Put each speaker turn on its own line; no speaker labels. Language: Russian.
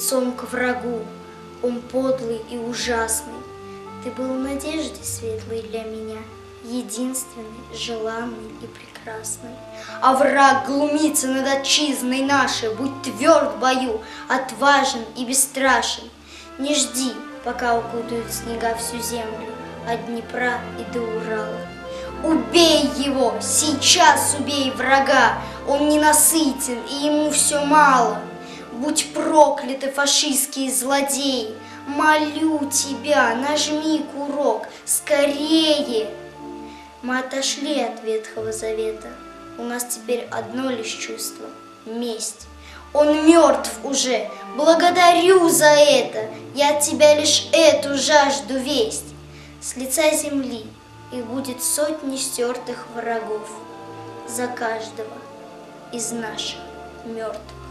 лицом к врагу. Он подлый и ужасный. Ты был надеждой светлой для меня, единственный, желанный и прекрасный. А враг глумится над отчизной нашей. Будь тверд в бою, отважен и бесстрашен. Не жди, пока укутают снега всю землю, от Днепра и до Урала. Убей его, сейчас убей врага, он ненасытен и ему все мало. Будь прокляты фашистские злодеи, молю тебя, нажми курок, скорее. Мы отошли от Ветхого Завета, у нас теперь одно лишь чувство – месть. Он мертв уже, благодарю за это, я от тебя лишь эту жажду весть. С лица земли их будет сотни стертых врагов за каждого из наших мертвых.